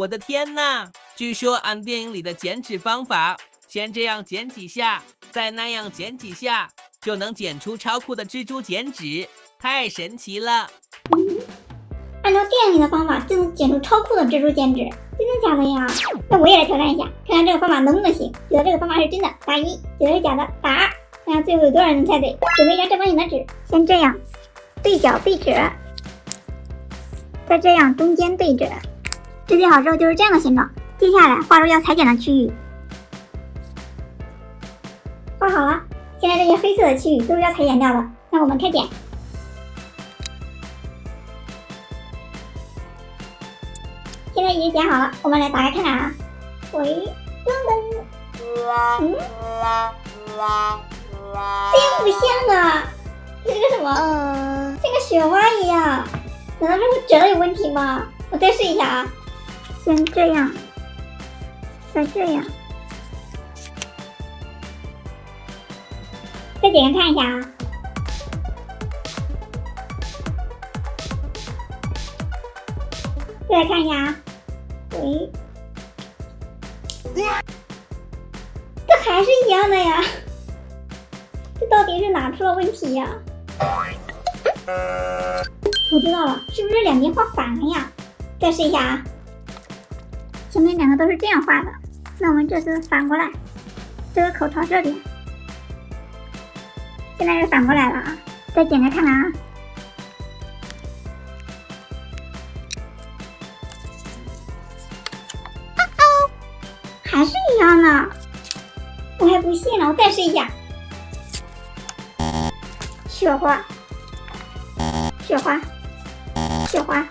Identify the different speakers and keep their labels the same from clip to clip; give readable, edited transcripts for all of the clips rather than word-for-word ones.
Speaker 1: 我的天哪！据说按电影里的剪纸方法，先这样剪几下，再那样剪几下，就能剪出超酷的蜘蛛剪纸，太神奇了！
Speaker 2: 按照电影里的方法就能剪出超酷的蜘蛛剪纸，真的假的呀？那我也来挑战一下，看看这个方法能不能行。觉得这个方法是真的，打1；觉得是假的，打2。看看最后有多少人能猜对。准备一张正方形的纸，先这样对角对折，再这样中间对折，制定好之后就是这样的形状。接下来画入要裁剪的区域，画好了。现在这些黑色的区域都是要裁剪掉的，那我们开剪。现在已经剪好了，我们来打开看看啊。喂，噔噔，这样不像啊，这是个什么？像个雪花一样，难道是我折的有问题吗？我再试一下啊，先这样，再这样，再剪开看一下啊。再来看一下啊，喂，这还是一样的呀，这到底是哪出了问题呀？我知道了，是不是两边画反了呀？再试一下啊，前面两个都是这样画的，那我们这次反过来，这个口朝这边，现在是反过来了啊，再剪开看看啊。还是一样的，我还不信了，我再试一下。雪花，雪花，雪花，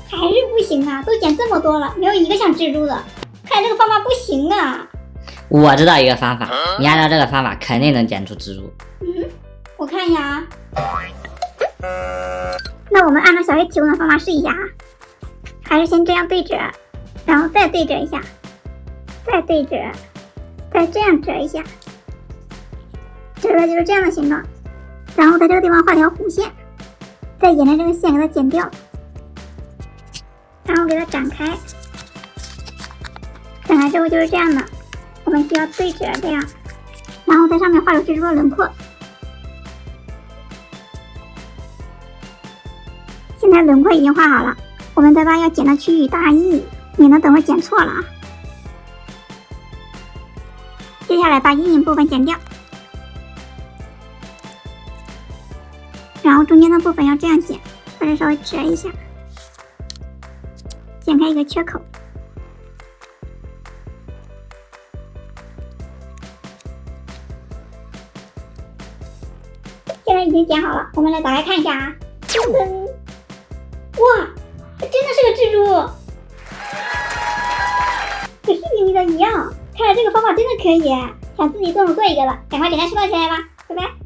Speaker 2: 还是不行啊！都剪这么多了，没有一个像蜘蛛的，看来这个方法不行啊。
Speaker 3: 我知道一个方法，你按照这个方法肯定能剪出蜘蛛。
Speaker 2: 我看一下啊。那我们按照小 A 提供的方法试一下啊，还是先这样对折，然后再对折一下。再对折，再这样折一下，折出来就是这样的形状。然后在这个地方画条弧线，再沿着这个线给它剪掉，然后给它展开。展开之后就是这样的，我们需要对折这样，然后在上面画出蜘蛛的轮廓。现在轮廓已经画好了，我们再把要剪的区域打上1，免得等会剪错了啊。接下来把阴影部分剪掉，然后中间的部分要这样剪，或者稍微折一下，剪开一个缺口。现在已经剪好了，我们来打开看一下啊。噔噔，哇，这真的是个蜘蛛，和视频里的一样。看来这个方法真的可以，想自己动手做一个了，赶快点赞收藏起来吧，拜拜。